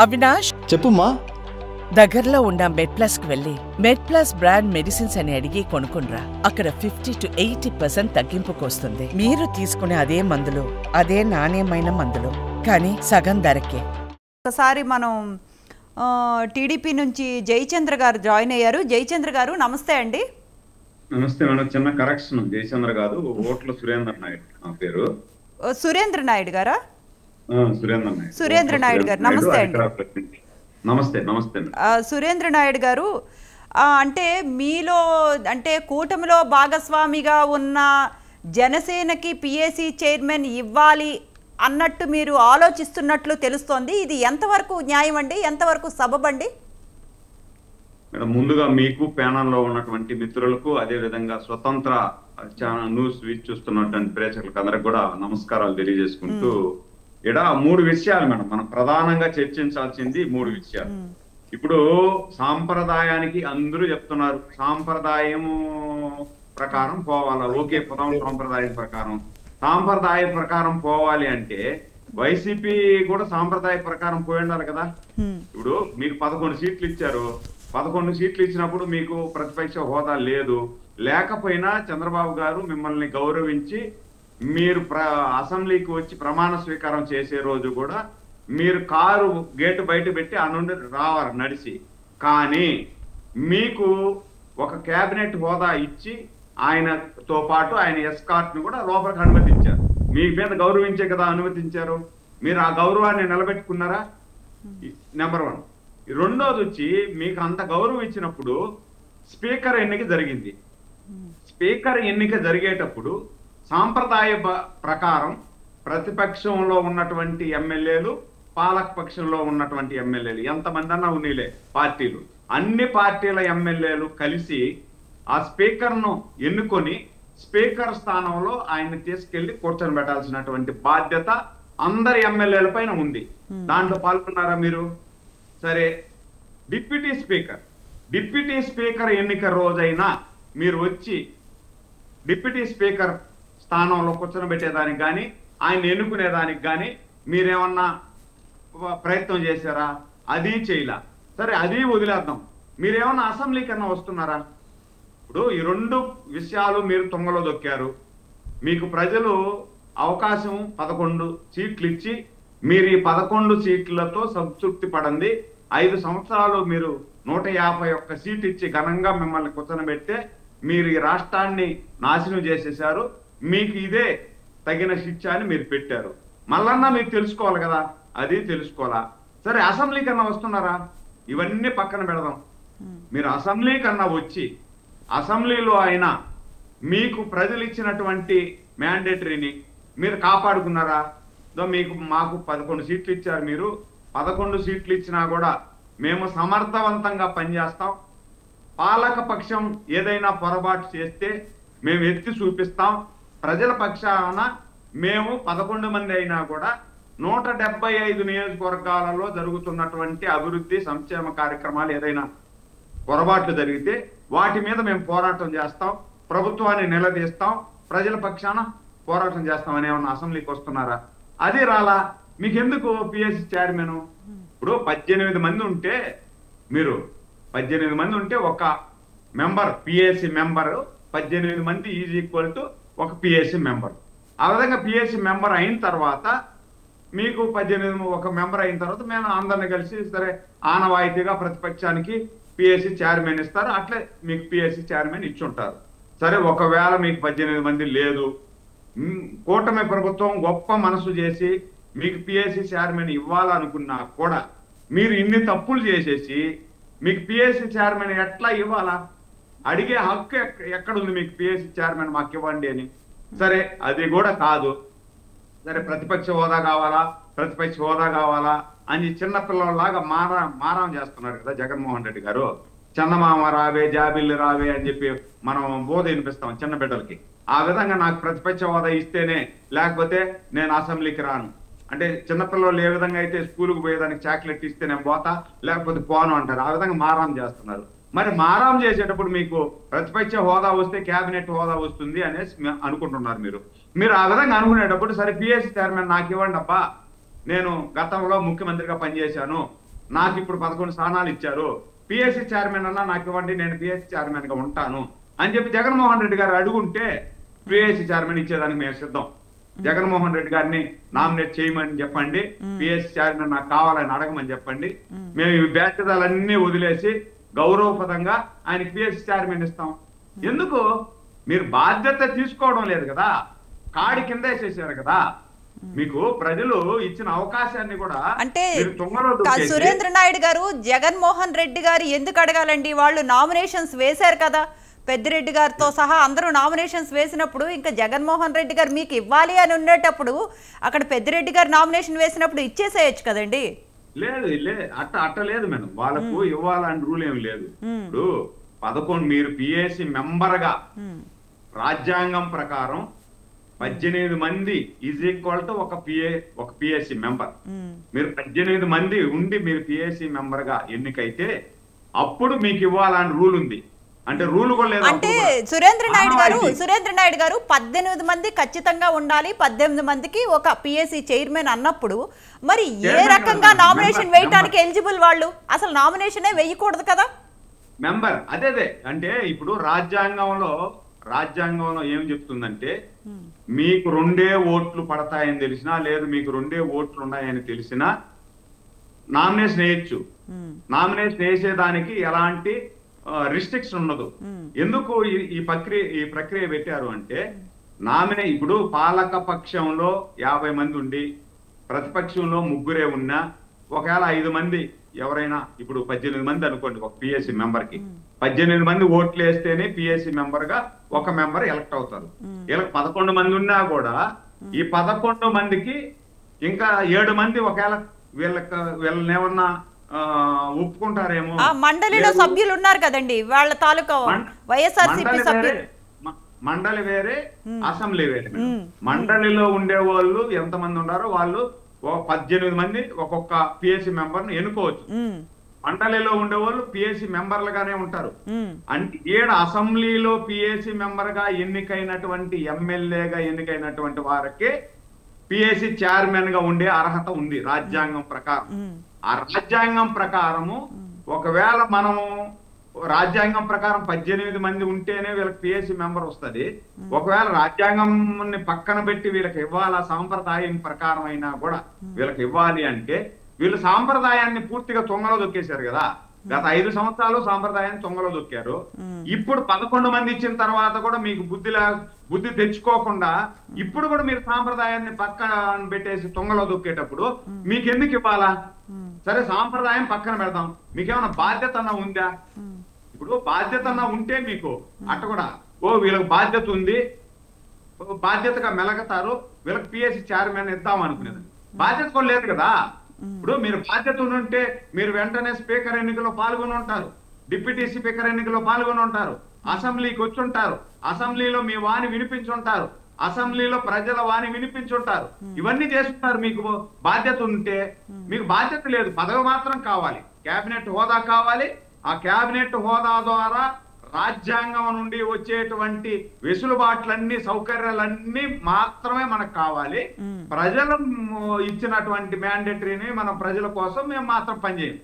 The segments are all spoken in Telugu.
అవినాష్, చెప్పుమ్మా. దగ్గరలో ఉన్న మెడ్ప్లస్కి వెళ్ళి మెడ్ప్లస్ బ్రాండ్ మెడిసిన్స్ అని అడిగి కొనుక్కునరా. అక్కడ 50 to 80% తగ్గింపుకు వస్తుంది. మీరు తీసుకునే అదే మందులు, అదే నాణ్యమైన మందులు, కానీ సగం ధరకే. ఒకసారి మనం టీడీపీ నుంచి జయచంద్ర గారు జాయిన్ అయ్యారు. జయచంద్ర గారు నమస్తే అండి. నమస్తే మేడం. చిన్న కరెక్షన్, జయచంద్ర కాదు, ఓట్ల సురేంద్ర నాయుడు నా పేరు. సురేంద్ర నాయుడు గారా? సురేంద్ర నాయుడు గారు నమస్తే అండి. నమస్తే. నమస్తే సురేంద్ర నాయుడు గారు, అంటే మీలో అంటే కూటమిలో భాగస్వామిగా ఉన్న జనసేనకి పిఏసీ చైర్మన్ ఇవ్వాలి అన్నట్టు మీరు ఆలోచిస్తున్నట్లు తెలుస్తోంది. ఇది ఎంతవరకు న్యాయం అండి, ఎంతవరకు సబబండి? మేడం, ముందుగా మీకు ప్యానల్లో ఉన్నటువంటి మిత్రులకు, అదే విధంగా స్వతంత్ర న్యూస్ చూస్తున్నటువంటి ప్రేక్షకులకు అందరికి కూడా నమస్కారాలు తెలియజేసుకుంటూ, ఇక్కడ 3 విషయాలు మేడం మనం ప్రధానంగా చర్చించాల్సింది. 3 విషయాలు. ఇప్పుడు సాంప్రదాయానికి అందరూ చెప్తున్నారు, సాంప్రదాయము ప్రకారం పోవాలా. ఓకే, సాంప్రదాయం ప్రకారం పోవాలి అంటే వైసీపీ కూడా సాంప్రదాయ ప్రకారం పోయి ఉండాలి కదా. ఇప్పుడు మీకు 11 సీట్లు ఇచ్చారు. 11 సీట్లు ఇచ్చినప్పుడు మీకు ప్రతిపక్ష హోదా లేదు. లేకపోయినా చంద్రబాబు గారు మిమ్మల్ని గౌరవించి మీరు అసెంబ్లీకి వచ్చి ప్రమాణ స్వీకారం చేసే రోజు కూడా మీరు కారు గేటు బయట పెట్టి ఆ నుండి రావాలి నడిచి. కానీ మీకు ఒక కేబినెట్ హోదా ఇచ్చి ఆయనతో పాటు ఆయన ఎస్కార్ట్ ను కూడా లోపలికి అనుమతించారు. మీ మీద గౌరవించే కదా అనుమతించారు. మీరు ఆ గౌరవాన్ని నిలబెట్టుకున్నారా? నెంబర్ 1. రెండోది వచ్చి, మీకు అంత గౌరవం ఇచ్చినప్పుడు స్పీకర్ ఎన్నిక జరిగింది. స్పీకర్ ఎన్నిక జరిగేటప్పుడు సాంప్రదాయ ప్రకారం ప్రతిపక్షంలో ఉన్నటువంటి ఎమ్మెల్యేలు, పాలక పక్షంలో ఉన్నటువంటి ఎమ్మెల్యేలు, ఎంతమంది అన్నా ఉన్నీలే పార్టీలు, అన్ని పార్టీల ఎమ్మెల్యేలు కలిసి ఆ స్పీకర్ను ఎన్నుకొని స్పీకర్ స్థానంలో ఆయన తీసుకెళ్లి కూర్చొని పెట్టాల్సినటువంటి బాధ్యత అందరి ఎమ్మెల్యేల పైన ఉంది. దాంట్లో పాల్గొన్నారా మీరు? సరే, డిప్యూటీ స్పీకర్ ఎన్నిక రోజైనా మీరు వచ్చి డిప్యూటీ స్పీకర్ స్థానంలో కూర్చొని పెట్టేదానికి కానీ, ఆయన ఎన్నుకునేదానికి కానీ మీరేమన్నా ప్రయత్నం చేశారా? అది చేయలా. సరే, అది వదిలేద్దాం. మీరేమన్నా అసెంబ్లీ కన్నా వస్తున్నారా? ఇప్పుడు ఈ 2 విషయాలు మీరు తుంగలో దొక్కారు. మీకు ప్రజలు అవకాశం 11 సీట్లు ఇచ్చి మీరు ఈ 11 సీట్లతో సంతృప్తి పడండి. 5 సంవత్సరాలు మీరు 151 సీట్ ఇచ్చి ఘనంగా మిమ్మల్ని కూర్చొనబెడితే మీరు ఈ రాష్ట్రాన్ని నాశనం చేసేశారు. మీకు ఇదే తగిన శిక్ష అని మీరు పెట్టారు. మళ్ళన్నా మీరు తెలుసుకోవాలి కదా, అది తెలుసుకోవాలా. సరే, అసెంబ్లీ కన్నా వస్తున్నారా? ఇవన్నీ పక్కన పెడదాం. మీరు అసెంబ్లీ కన్నా వచ్చి అసెంబ్లీలో అయినా మీకు ప్రజలు ఇచ్చినటువంటి మ్యాండేటరీని మీరు కాపాడుకున్నారా? మాకు 11 సీట్లు ఇచ్చారు. మీరు 11 సీట్లు ఇచ్చినా కూడా మేము సమర్థవంతంగా పనిచేస్తాం. పాలక పక్షం ఏదైనా పొరపాటు చేస్తే మేము ఎత్తి చూపిస్తాం. ప్రజల పక్షాన మేము 11 మంది అయినా కూడా 175 నియోజకవర్గాలలో జరుగుతున్నటువంటి అభివృద్ధి సంక్షేమ కార్యక్రమాలు ఏదైనా పొరపాట్లు జరిగితే వాటి మీద మేము పోరాటం చేస్తాం, ప్రభుత్వాన్ని నిలదీస్తాం, ప్రజల పక్షాన పోరాటం చేస్తామని ఏమన్నా అసెంబ్లీకి వస్తున్నారా? అది రాలా. మీకెందుకు పిఎస్సి చైర్మన్? ఇప్పుడు 18 మంది ఉంటే, మీరు 18 మంది ఉంటే ఒక మెంబర్, పిఎస్సి మెంబర్ 18 మంది ఈజ్ ఈక్వల్ టు ఒక పిఎస్సి మెంబర్. ఆ విధంగా పిఎస్సి మెంబర్ అయిన తర్వాత మీకు 18 ఒక మెంబర్ అయిన తర్వాత మేము అందరిని కలిసి సరే ఆనవాయితీగా ప్రతిపక్షానికి పిఎస్సి చైర్మన్ ఇస్తారు. అట్లే మీకు పిఎస్సి చైర్మన్ ఇచ్చుంటారు. సరే, ఒకవేళ మీకు 18 మంది లేదు, కూటమి ప్రభుత్వం గొప్ప మనసు చేసి మీకు పిఎస్సి చైర్మన్ ఇవ్వాలనుకున్నా కూడా మీరు ఇన్ని తప్పులు చేసేసి మీకు పిఎస్సి చైర్మన్ ఎట్లా ఇవ్వాలా? అడిగే హక్కు ఎక్కడుంది మీకు? పిఎస్సి చైర్మన్ మాకు ఇవ్వండి అని. సరే, అది కూడా కాదు. సరే, ప్రతిపక్ష హోదా కావాలా అని చిన్నపిల్లలాగా మారం చేస్తున్నారు కదా జగన్మోహన్ రెడ్డి గారు. చందమామ రావే, జాబిల్లి రావే అని చెప్పి మనం బోధ వినిపిస్తాం చిన్న బిడ్డలకి. ఆ విధంగా నాకు ప్రతిపక్ష హోదా ఇస్తేనే, లేకపోతే నేను అసెంబ్లీకి రాను అంటే, చిన్నపిల్లలు ఏ విధంగా అయితే స్కూల్కి పోయేదానికి చాక్లెట్ ఇస్తే నేను పోతా, లేకపోతే పోను అంటారు. ఆ విధంగా మారం చేస్తున్నారు. మరి మారం చేసేటప్పుడు మీకు ప్రతిపక్ష హోదా వస్తే కేబినెట్ హోదా వస్తుంది అనేసి అనుకుంటున్నారు మీరు ఆ విధంగా అనుకునేటప్పుడు సరే పిఎస్సి చైర్మన్ నాకు ఇవ్వండి అబ్బా, నేను గతంలో ముఖ్యమంత్రిగా పనిచేశాను, నాకు ఇప్పుడు 11 స్థానాలు ఇచ్చారు, పిఎస్సి చైర్మన్ అన్నా నాకు ఇవ్వండి, నేను పిఎస్సి చైర్మన్ గా ఉంటాను అని చెప్పి జగన్మోహన్ రెడ్డి గారు అడుగుంటే పిఎస్సి చైర్మన్ ఇచ్చేదానికి మేము సిద్ధం. జగన్మోహన్ రెడ్డి గారిని నామినేట్ చేయమని చెప్పండి, పిఎస్సి చైర్మన్ నాకు కావాలని అడగమని చెప్పండి. మేము ఈ బాధ్యతలన్నీ వదిలేసి గౌరవపదంగా ఆయనకి పిఎస్సి చైర్మన్ ఇస్తాం. ఎందుకు మీరు బాధ్యత తీసుకోవడం లేదు కదా, కాడి కింద వేసేసారు కదా. మీకు ప్రజలు ఇచ్చిన అవకాశాన్ని కూడా అంటే మీరు తుంగలో దొక్కేసి- సురేంద్ర నాయుడు గారు జగన్మోహన్ రెడ్డి గారు ఎందుకు అడగాలండి? వాళ్ళు నామినేషన్స్ వేశారు కదా, పెద్దిరెడ్డి గారితో సహా అందరూ నామినేషన్స్ వేసినప్పుడు ఇంకా జగన్మోహన్ రెడ్డి గారు మీకు ఇవ్వాలి అని ఉండేటప్పుడు అక్కడ పెద్దిరెడ్డి గారు నామినేషన్ వేసినప్పుడు ఇచ్చేసేయచ్చు కదండి. లేదు అట్ట లేదు మేడం, వాళ్ళకు ఇవ్వాలని రూల్ ఏమి లేదు. ఇప్పుడు 11 మీరు పిఎస్సి మెంబర్ గా రాజ్యాంగం ప్రకారం 18 మంది ఈజ్ ఈక్వల్ టు ఒక పిఎస్సి మెంబర్. మీరు 18 మంది ఉండి మీరు పిఎస్సి మెంబర్ గా ఎన్నికైతే అప్పుడు మీకు ఇవ్వాలని రూల్ ఉంది. అంటే రూల్ కూడా లేదు. అంటే సురేంద్ర నాయుడు గారు 18 మంది ఖచ్చితంగా ఉండాలి, 18 మందికి ఒక పిఎస్సి చైర్మన్ అన్నప్పుడు మరి ఏ రకంగా నామినేషన్ వేయడానికి ఎలిజిబుల్ వాళ్ళు? అసలు నామినేషనే వేయకూడదు కదా మెంబర్. అదే అంటే ఇప్పుడు రాజ్యాంగంలో ఏం చెప్తుందంటే మీకు 2 ఓట్లు పడతాయని తెలిసినా, లేదు మీకు 2 ఓట్లు ఉన్నాయని తెలిసినా నామినేషన్ వేయచ్చు. నామినేషన్ వేసేదానికి ఎలాంటి రిస్ట్రిక్షన్ ఉండదు. ఎందుకు ఈ ప్రక్రియ పెట్టారు అంటే ఇప్పుడు పాలక పక్షంలో 50 మంది ఉండి ప్రతిపక్షంలో 3 ఉన్నా, ఒకవేళ 5 మంది ఎవరైనా, ఇప్పుడు 18 మంది అనుకోండి ఒక పిఎస్సి మెంబర్ కి, 18 మంది ఓట్లు వేస్తేనే పిఎస్సి మెంబర్ గా ఒక మెంబర్ ఎలక్ట్ అవుతారు. 11 మంది ఉన్నా కూడా ఈ 11 మందికి ఇంకా 7 మంది ఒకవేళ వీళ్ళని ఏమన్నా ఒప్పుకుంటారేమో. మండలిలో సభ్యులు ఉన్నారు కదండి, వాళ్ళ తాలూకా వైఎస్ఆర్సీపీ సభ్యులు. మండలి వేరే, అసెంబ్లీ వేరే. మండలిలో ఉండే వాళ్ళు ఎంతమంది ఉన్నారో వాళ్ళు 18 మంది ఒక్కొక్క పిఎస్సి మెంబర్ ని ఎన్నుకోవచ్చు. మండలిలో ఉండేవాళ్ళు పిఎస్సి మెంబర్లుగానే ఉంటారు. అంటే అసెంబ్లీలో పిఎస్సి మెంబర్ గా ఎన్నికైనటువంటి ఎమ్మెల్యేగా ఎన్నికైనటువంటి వారికి పిఎస్సి చైర్మన్ గా ఉండే అర్హత ఉంది రాజ్యాంగం ప్రకారం. ఆ రాజ్యాంగం ప్రకారము ఒకవేళ మనము రాజ్యాంగం ప్రకారం 18 మంది ఉంటేనే వీళ్ళకి పిఎస్సి మెంబర్ వస్తుంది. ఒకవేళ రాజ్యాంగం పక్కన పెట్టి వీళ్ళకి ఇవ్వాలా, సాంప్రదాయం ప్రకారం అయినా కూడా వీళ్ళకి ఇవ్వాలి అంటే వీళ్ళు సాంప్రదాయాన్ని పూర్తిగా తొంగలో దొక్కేశారు కదా. గత 5 సంవత్సరాలు సాంప్రదాయాన్ని తొంగలో దొక్కారు. ఇప్పుడు 11 మంది ఇచ్చిన తర్వాత కూడా మీకు బుద్ధి తెచ్చుకోకుండా ఇప్పుడు కూడా మీరు సాంప్రదాయాన్ని పక్కన పెట్టేసి తొంగలో దొక్కేటప్పుడు మీకు ఎందుకు ఇవ్వాలా? సరే సాంప్రదాయం పక్కన పెడదాం, మీకేమైనా బాధ్యత అన్నా ఉందా? ఇప్పుడు బాధ్యత అన్నా ఉంటే మీకు అట్ట కూడా వీళ్ళకి బాధ్యత ఉంది, బాధ్యతగా మెలగతారు, వీళ్ళకి పిఎస్సి చైర్మన్ ఇద్దాం అనుకునేది. బాధ్యత కూడా లేదు కదా. ఇప్పుడు మీరు బాధ్యత ఉంటే మీరు వెంటనే స్పీకర్ ఎన్నికల్లో పాల్గొని ఉంటారు, డిప్యూటీ స్పీకర్ ఎన్నికల్లో పాల్గొని ఉంటారు, అసెంబ్లీకి వచ్చి ఉంటారు, అసెంబ్లీలో మీ వాణి వినిపించుంటారు, అసెంబ్లీలో ప్రజల వాణి వినిపించుంటారు, ఇవన్నీ చేస్తుంటారు. మీకు బాధ్యత ఉంటే, మీకు బాధ్యత లేదు, పదవి మాత్రం కావాలి, కేబినెట్ హోదా కావాలి. ఆ కేబినెట్ హోదా ద్వారా రాజ్యాంగం నుండి వచ్చేటువంటి వెసులుబాట్లన్నీ, సౌకర్యాలన్నీ మాత్రమే మనకు కావాలి. ప్రజలు ఇచ్చినటువంటి మ్యాండేటరీని మనం ప్రజల కోసం మేము మాత్రం పనిచేయం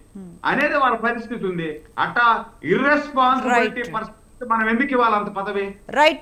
అనేది వాళ్ళ పరిస్థితి ఉంది. అట్టా ఇర్రెస్పాన్సిబిలిటీ పరిస్థితి మనం ఎందుకు ఇవ్వాలి అంత పదవి? రైట్.